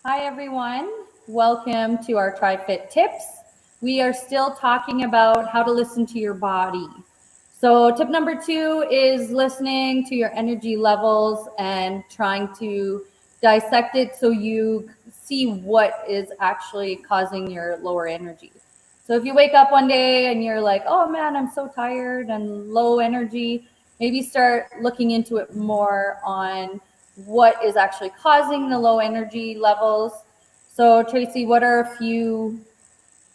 Hi, everyone. Welcome to our TriFit tips. We are still talking about how to listen to your body. So, tip number 2 is listening to your energy levels and trying to dissect it so you see what is actually causing your lower energy. So, if you wake up one day and you're like, oh man, I'm so tired and low energy, maybe start looking into it more on what is actually causing the low energy levels. So, Tracy, what are a few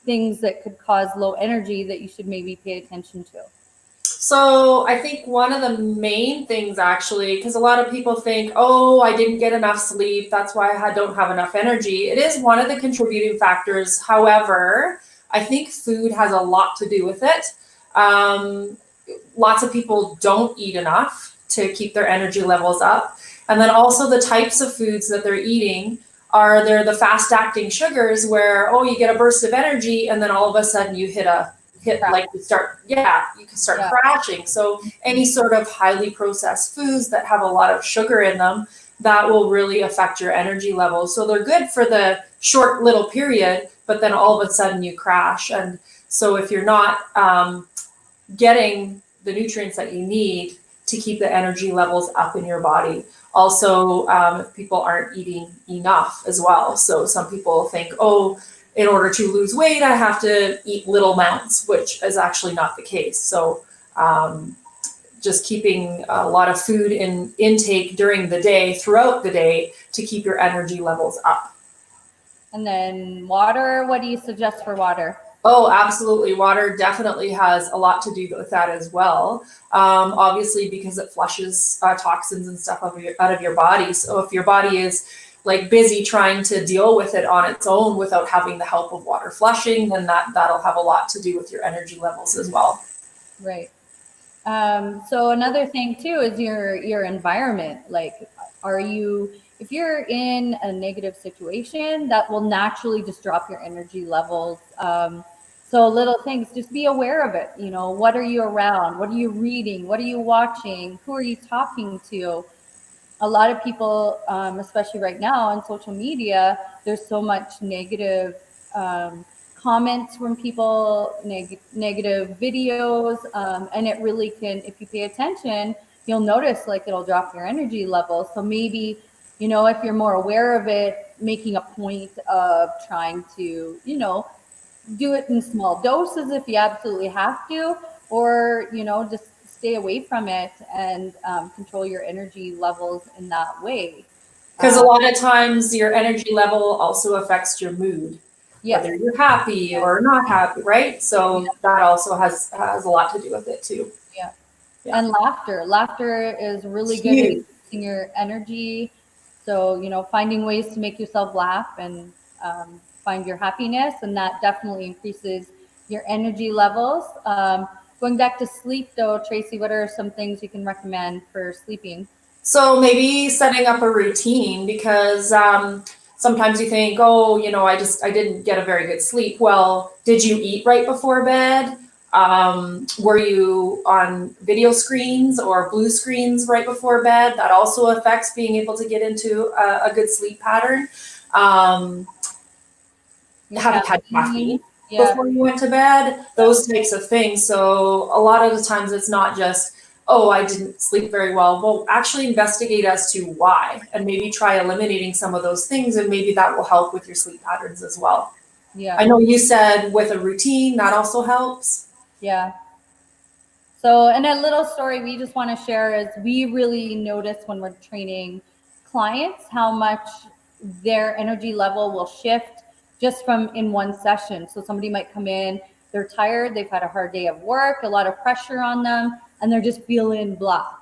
things that could cause low energy that you should maybe pay attention to? So I think one of the main things actually, because a lot of people think, oh, I didn't get enough sleep, that's why I don't have enough energy. It is one of the contributing factors. However, I think food has a lot to do with it. Lots of people don't eat enough to keep their energy levels up. And then also the types of foods that they're eating they're the fast acting sugars where, oh, you get a burst of energy and then all of a sudden you hit like you can start crashing. So any sort of highly processed foods that have a lot of sugar in them, that will really affect your energy levels. So they're good for the short little period, but then all of a sudden you crash. And so if you're not getting the nutrients that you need to keep the energy levels up in your body. Also, if people aren't eating enough as well. So some people think, oh, in order to lose weight, I have to eat little amounts, which is actually not the case. So just keeping a lot of food in intake during the day, throughout the day, to keep your energy levels up. And then water, what do you suggest for water? Oh, absolutely. Water definitely has a lot to do with that as well. Obviously, because it flushes toxins and stuff out of your body. So if your body is like busy trying to deal with it on its own without having the help of water flushing, then that'll have a lot to do with your energy levels as well. Right. So another thing too is your environment. Like, if you're in a negative situation, that will naturally just drop your energy levels. So little things, just be aware of it. You know, what are you around? What are you reading? What are you watching? Who are you talking to? A lot of people, especially right now on social media, there's so much negative comments from people, negative videos, and it really can, if you pay attention, you'll notice like it'll drop your energy level. So maybe, you know, if you're more aware of it, making a point of trying to, you know, do it in small doses if you absolutely have to, or, you know, just stay away from it and control your energy levels in that way. Because a lot of times your energy level also affects your mood, whether you're happy or not happy, right? So that also has a lot to do with it too. Yeah. And laughter is really good at increasing your energy. So, you know, finding ways to make yourself laugh and find your happiness, and that definitely increases your energy levels. Going back to sleep though, Tracy, what are some things you can recommend for sleeping? So maybe setting up a routine, because sometimes you think, oh, you know, I didn't get a very good sleep. Well, did you eat right before bed? Were you on video screens or blue screens right before bed? That also affects being able to get into a good sleep pattern. Haven't had caffeine before you went to bed, those types of things. So a lot of the times it's not just, oh, I didn't sleep very well. Well, actually investigate as to why, and maybe try eliminating some of those things, and maybe that will help with your sleep patterns as well. Yeah. I know you said with a routine, that also helps. Yeah. So, and a little story we just want to share is we really notice when we're training clients how much their energy level will shift just from in one session. So somebody might come in, they're tired, they've had a hard day of work, a lot of pressure on them, and they're just feeling blah.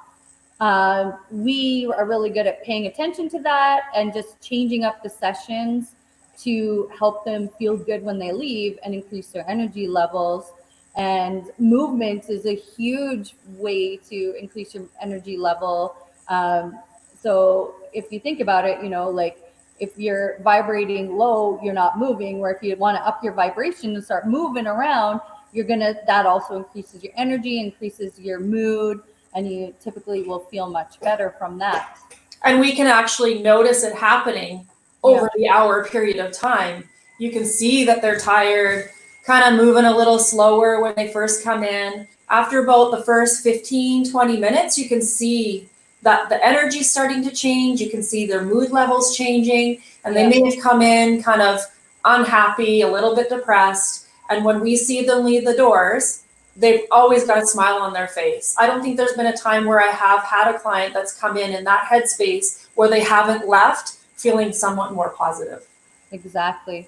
We are really good at paying attention to that and just changing up the sessions to help them feel good when they leave and increase their energy levels. And movement is a huge way to increase your energy level. So if you think about it, you know, like if you're vibrating low, you're not moving, where if you want to up your vibration and start moving around, that also increases your energy, increases your mood, and you typically will feel much better from that. And we can actually notice it happening over the hour period of time. You can see that they're tired, kind of moving a little slower when they first come in. After about the first 15, 20 minutes, you can see that the energy's starting to change. You can see their mood levels changing, and they may have come in kind of unhappy, a little bit depressed. And when we see them leave the doors, they've always got a smile on their face. I don't think there's been a time where I have had a client that's come in that headspace where they haven't left feeling somewhat more positive. Exactly.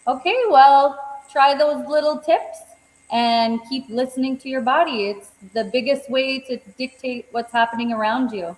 Okay, well, try those little tips and keep listening to your body. It's the biggest way to dictate what's happening around you.